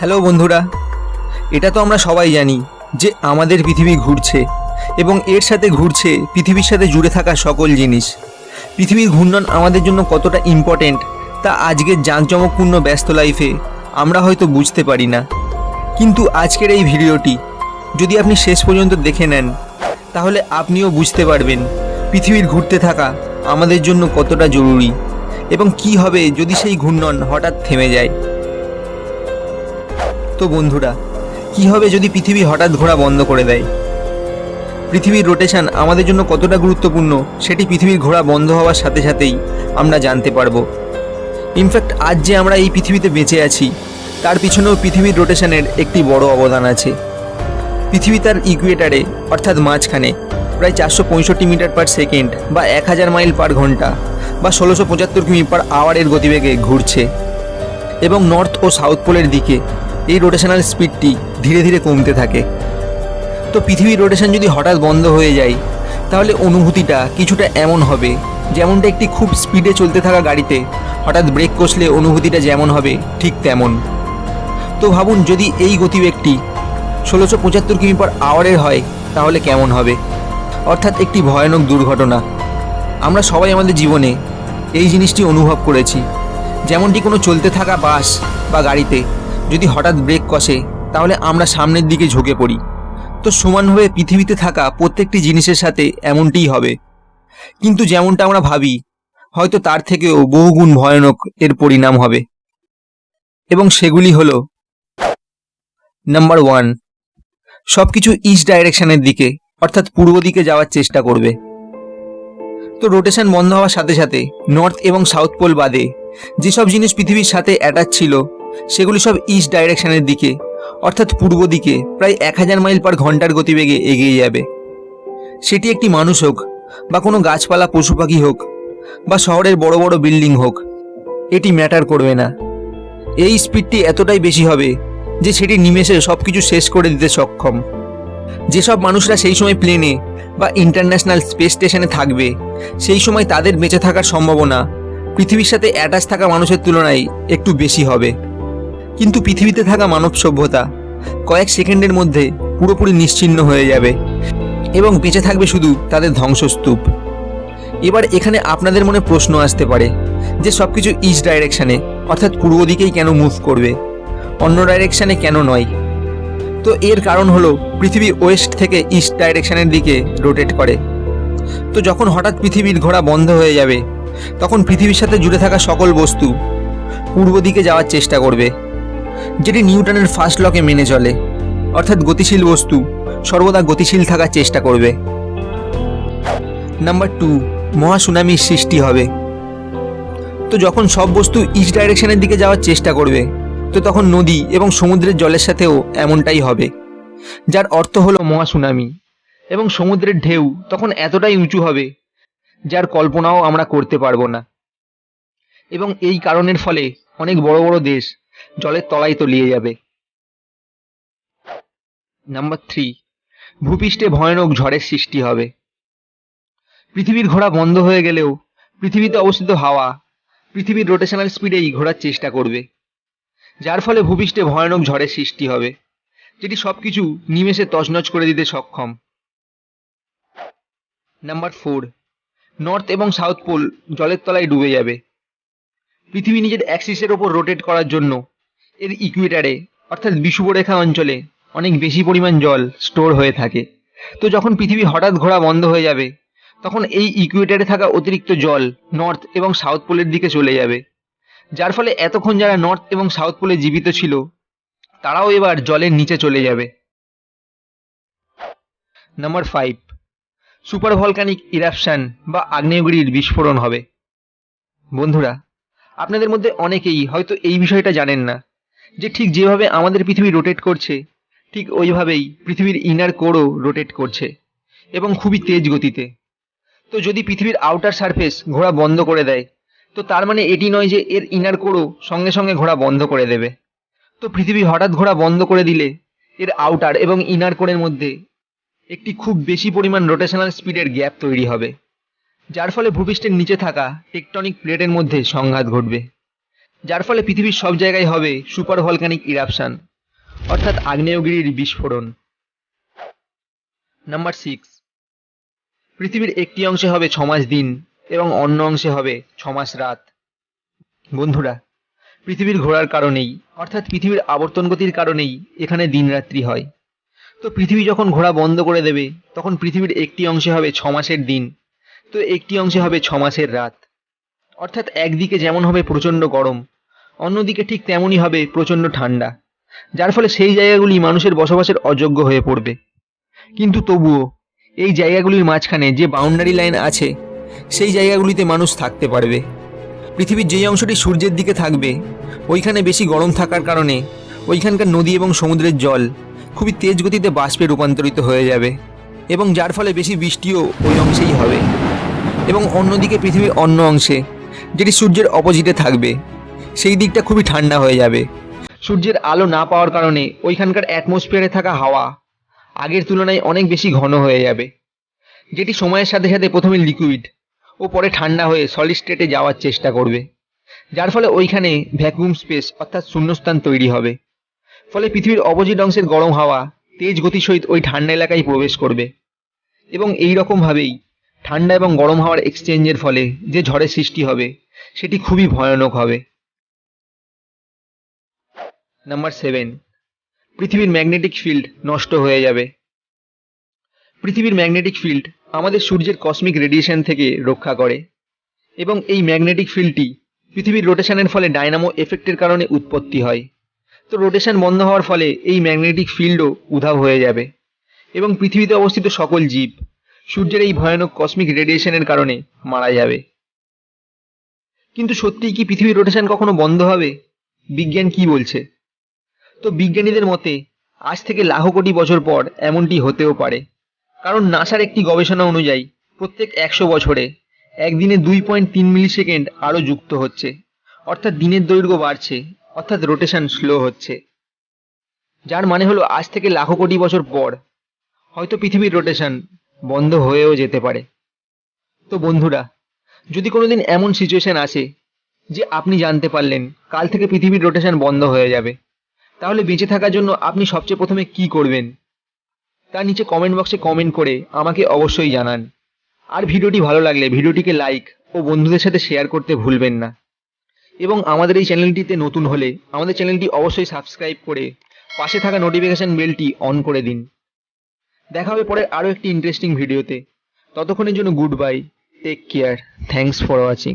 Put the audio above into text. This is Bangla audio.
হ্যালো বন্ধুরা, এটা তো আমরা সবাই জানি যে আমাদের পৃথিবী ঘুরছে এবং এর সাথে ঘুরছে পৃথিবীর সাথে জুড়ে থাকা সকল জিনিস। পৃথিবীর ঘূর্ণন আমাদের জন্য কতটা ইম্পর্ট্যান্ট তা আজকের জাঁকজমকপূর্ণ ব্যস্ত লাইফে আমরা হয়তো বুঝতে পারি না। কিন্তু আজকের এই ভিডিওটি যদি আপনি শেষ পর্যন্ত দেখে নেন তাহলে আপনিও বুঝতে পারবেন পৃথিবীর ঘুরতে থাকা আমাদের জন্য কতটা জরুরি এবং কি হবে যদি সেই ঘূর্ণন হঠাৎ থেমে যায়। তো বন্ধুরা, কি হবে যদি পৃথিবী হঠাৎ ঘোরা বন্ধ করে দেয়? পৃথিবীর রোটেশন আমাদের জন্য কতটা গুরুত্বপূর্ণ সেটি পৃথিবীর ঘোরা বন্ধ হওয়ার সাথে সাথেই আমরা জানতে পারবো। ইনফ্যাক্ট আজ যে আমরা এই পৃথিবীতে বেঁচে আছি তার পিছনেও পৃথিবীর রোটেশনের একটি বড় অবদান আছে। পৃথিবী তার ইকুয়েটারে অর্থাৎ মাঝখানে প্রায় 465 মিটার পার সেকেন্ড বা 1000 মাইল পার ঘন্টা বা 1675 কিমি পার আওয়ারের গতিবেগে ঘুরছে এবং নর্থ ও সাউথ পোলের দিকে এই রোটেশনাল স্পিডটি ধীরে ধীরে কমতে থাকে। তো পৃথিবীর রোটেশন যদি হঠাৎ বন্ধ হয়ে যায় তাহলে অনুভূতিটা কিছুটা এমন হবে যেমনটা একটি খুব স্পিডে চলতে থাকা গাড়িতে হঠাৎ ব্রেক কষলে অনুভূতিটা যেমন হবে ঠিক তেমন। তো ভাবুন যদি এই গতিবেগটি 1675 কিমি পার আওয়ারের হয় তাহলে কেমন হবে, অর্থাৎ একটি ভয়ানক দুর্ঘটনা। আমরা সবাই আমাদের জীবনে এই জিনিসটি অনুভব করেছি, যেমনটি কোনো চলতে থাকা বাস বা গাড়িতে যদি হঠাৎ ব্রেক কষে তাহলে আমরা সামনের দিকে ঝুঁকে পড়ি। তো সমানভাবে পৃথিবীতে থাকা প্রত্যেকটি জিনিসের সাথে এমনটিই হবে, কিন্তু যেমনটা আমরা ভাবি হয়তো তার থেকেও বহুগুণ ভয়ানক এর পরিণাম হবে। এবং সেগুলি হলো, নাম্বার 1, সব কিছু ইস্ট ডাইরেকশনের দিকে অর্থাৎ পূর্ব দিকে যাওয়ার চেষ্টা করবে। তো রোটেশন বন্ধ হওয়ার সাথে সাথে নর্থ এবং সাউথ পোল বাদে যেসব জিনিস পৃথিবীর সাথে অ্যাটাচ ছিল সেগুলি সব ইস্ট ডাইরেকশনের দিকে অর্থাৎ পূর্ব দিকে প্রায় 1000 মাইল পার ঘন্টার গতিবেগে এগিয়ে যাবে। সেটি একটি মানুষ হোক বা কোনো গাছপালা পশু পাখি হোক বা শহরের বড় বড় বিল্ডিং হোক, এটি ম্যাটার করবে না। এই স্পিডটি এতটাই বেশি হবে যে সেটি নিমেষে সব কিছু শেষ করে দিতে সক্ষম। যেসব মানুষরা সেই সময় প্লেনে বা ইন্টারন্যাশনাল স্পেস স্টেশনে থাকবে সেই সময় তাদের বেঁচে থাকার সম্ভাবনা পৃথিবীর সাথে অ্যাটাচ থাকা মানুষের তুলনায় একটু বেশি হবে। কিন্তু পৃথিবীতে থাকা মানব সভ্যতা কয়েক সেকেন্ডের মধ্যে পুরোপুরি নিশ্চিহ্ন হয়ে যাবে এবং বেঁচে থাকবে শুধু তাদের ধ্বংসস্তূপ। এবার এখানে আপনাদের মনে প্রশ্ন আসতে পারে যে সব কিছু ইস্ট ডাইরেকশানে অর্থাৎ পূর্ব দিকেই কেন মুভ করবে, অন্য ডাইরেকশানে কেন নয়? তো এর কারণ হলো পৃথিবী ওয়েস্ট থেকে ইস্ট ডাইরেকশানের দিকে রোটেট করে। তো যখন হঠাৎ পৃথিবীর ঘোরা বন্ধ হয়ে যাবে তখন পৃথিবীর সাথে জুড়ে থাকা সকল বস্তু পূর্ব দিকে যাওয়ার চেষ্টা করবে, যেটি নিউটনের ফার্স্ট লকে মেনে চলে, অর্থাৎ গতিশীল বস্তু সর্বদা গতিশীল থাকার চেষ্টা করবে। নাম্বার 2, মহাসুনামির সৃষ্টি হবে। তো যখন সব বস্তু ইস্ট ডাইরেকশনের দিকে যাওয়ার চেষ্টা করবে তো তখন নদী এবং সমুদ্রের জলের সাথেও এমনটাই হবে, যার অর্থ হলো মহাসুনামি। এবং সমুদ্রের ঢেউ তখন এতটাই উঁচু হবে যার কল্পনাও আমরা করতে পারবো না। এবং এই কারণের ফলে অনেক বড় বড় দেশ জলের তলায় তলিয়ে যাবে। নাম্বার 3, ভূপৃষ্ঠে ভয়ানক ঝড়ের সৃষ্টি হবে। পৃথিবীর ঘোরা বন্ধ হয়ে গেলেও পৃথিবীতে অবস্থিত হাওয়া পৃথিবীর রোটেশনাল স্পিডেই ঘোরার চেষ্টা করবে, যার ফলে ভূপৃষ্ঠে ভয়ানক ঝড়ের সৃষ্টি হবে, যেটি সবকিছু নিমেষে তছনছ করে দিতে সক্ষম। নাম্বার 4, নর্থ এবং সাউথ পোল জলের তলায় ডুবে যাবে। পৃথিবী নিজের অ্যাক্সিসের ওপর রোটেট করার জন্য এর ইকুয়েটারে অর্থাৎ বিষুবরেখা অঞ্চলে অনেক বেশি পরিমাণ জল স্টোর হয়ে থাকে। তো যখন পৃথিবী হঠাৎ ঘোরা বন্ধ হয়ে যাবে তখন এই ইকুয়েটারে থাকা অতিরিক্ত জল নর্থ এবং সাউথ পোলের দিকে চলে যাবে, যার ফলে এতক্ষণ যারা নর্থ এবং সাউথ পোলে জীবিত ছিল তারাও এবার জলের নিচে চলে যাবে। নাম্বার 5, সুপার ভলকানিক ইরাপশন বা আগ্নেয়গিরির বিস্ফোরণ হবে। বন্ধুরা, আপনাদের মধ্যে অনেকেই হয়তো এই বিষয়টা জানেন না যে ঠিক যেভাবে আমাদের পৃথিবী রোটেট করছে ঠিক ওইভাবেই পৃথিবীর ইনার কোরও রোটেট করছে এবং খুবই তেজ গতিতে। তো যদি পৃথিবীর আউটার সারফেস ঘোরা বন্ধ করে দেয় তো তার মানে এটি নয় যে এর ইনার কোরও সঙ্গে সঙ্গে ঘোরা বন্ধ করে দেবে। তো পৃথিবী হঠাৎ ঘোরা বন্ধ করে দিলে এর আউটার এবং ইনার কোরের মধ্যে একটি খুব বেশি পরিমাণ রোটেশনাল স্পিডের গ্যাপ তৈরি হবে, যার ফলে ভূপৃষ্ঠের নিচে থাকা টেকটনিক প্লেটের মধ্যে সংঘাত ঘটবে, যার ফলে পৃথিবীর সব জায়গায় হবে সুপার ভলকানিক ইরাপশন, অর্থাৎ আগ্নেয়গিরির বিস্ফোরণ। নাম্বার 6, পৃথিবীর একটি অংশে হবে 6 মাস দিন এবং অন্য অংশে হবে 6 মাস রাত। বন্ধুরা, পৃথিবীর ঘোরার কারণেই, অর্থাৎ পৃথিবীর আবর্তন গতির কারণেই এখানে দিন রাত্রি হয়। তো পৃথিবী যখন ঘোরা বন্ধ করে দেবে, তখন পৃথিবীর একটি অংশে হবে 6 মাসের দিন, তো একটি অংশে হবে 6 মাসের রাত। অর্থাৎ একদিকে যেমন হবে প্রচণ্ড গরম, অন্যদিকে ঠিক তেমনই হবে প্রচণ্ড ঠান্ডা, যার ফলে সেই জায়গাগুলি মানুষের বসবাসের অযোগ্য হয়ে পড়বে। কিন্তু তবুও এই জায়গাগুলির মাঝখানে যে বাউন্ডারি লাইন আছে, সেই জায়গাগুলিতে মানুষ থাকতে পারবে। পৃথিবীর যেই অংশটি সূর্যের দিকে থাকবে, ওইখানে বেশি গরম থাকার কারণে ওইখানকার নদী এবং সমুদ্রের জল খুবই তেজ গতিতে বাষ্পে রূপান্তরিত হয়ে যাবে এবং যার ফলে বেশি বৃষ্টিও ওই অংশেই হবে। এবং অন্যদিকে পৃথিবীর অন্য অংশে, যেটি সূর্যের অপোজিটে থাকবে, সেই দিকটা খুবই ঠান্ডা হয়ে যাবে। সূর্যের আলো না পাওয়ার কারণে ওইখানকার অ্যাটমসফিয়ারে থাকা হাওয়া আগের তুলনায় অনেক বেশি ঘন হয়ে যাবে, যেটি সময়ের সাথে সাথে প্রথমে লিকুইড ও পরে ঠান্ডা হয়ে সলিড স্টেটে যাওয়ার চেষ্টা করবে, যার ফলে ওইখানে ভ্যাকুয়াম স্পেস অর্থাৎ শূন্যস্থান তৈরি হবে। ফলে পৃথিবীর অপোজিট অংশের গরম হাওয়া তেজ গতির সহিত ওই ঠান্ডা এলাকায় প্রবেশ করবে এবং এই রকমভাবেই ঠান্ডা এবং গরম হাওয়ার এক্সচেঞ্জের ফলে যে ঝড়ের সৃষ্টি হবে, সেটি খুবই ভয়ানক হবে। নাম্বার 7, পৃথিবীর ম্যাগনেটিক ফিল্ড নষ্ট হয়ে যাবে। পৃথিবীর ম্যাগনেটিক ফিল্ড আমাদের সূর্যের কসমিক রেডিয়েশন থেকে রক্ষা করে এবং এই ম্যাগনেটিক ফিল্ডটি পৃথিবীর রোটেশনের ফলে ডায়নামো এফেক্টের কারণে উৎপত্তি হয়। তো রোটেশন বন্ধ হওয়ার ফলে এই ম্যাগনেটিক ফিল্ডও উধাও হয়ে যাবে এবং পৃথিবীতে অবস্থিত সকল জীব সূর্যের এই ভয়ানক কসমিক রেডিয়েশনের কারণে মারা যাবে। কিন্তু সত্যিই কি পৃথিবীর রোটেশন কখনো বন্ধ হবে? বিজ্ঞান কি বলছে? তো বিজ্ঞানীদের মতে আজ থেকে লাখ কোটি বছর পর এমনটি হতেও পারে, কারণ নাসার একটি গবেষণা অনুযায়ী প্রত্যেক 100 বছরে একদিনে 2.3 মিলি সেকেন্ড আরও যুক্ত হচ্ছে, অর্থাৎ দিনের দৈর্ঘ্য বাড়ছে, অর্থাৎ রোটেশন স্লো হচ্ছে। যার মানে হলো আজ থেকে লাখ কোটি বছর পর হয়তো পৃথিবীর রোটেশন বন্ধ হয়েও যেতে পারে। তো বন্ধুরা, যদি কোনোদিন এমন সিচুয়েশন আসে যে আপনি জানতে পারলেন কাল থেকে পৃথিবীর রোটেশন বন্ধ হয়ে যাবে, তাহলে বেঁচে থাকার জন্য আপনি সবচেয়ে প্রথমে কি করবেন? তার নিচে কমেন্ট বক্সে কমেন্ট করে আমাকে অবশ্যই জানান। আর ভিডিওটি ভালো লাগলে ভিডিওটিকে লাইক ও বন্ধুদের সাথে শেয়ার করতে ভুলবেন না। এবং আমাদের এই চ্যানেলটিতে নতুন হলে আমাদের চ্যানেলটি অবশ্যই সাবস্ক্রাইব করে পাশে থাকা নোটিফিকেশন বেলটি অন করে দিন। দেখা হবে পরে আরও একটি ইন্টারেস্টিং ভিডিওতে। ততক্ষণের জন্য goodbye, take care, thanks for watching.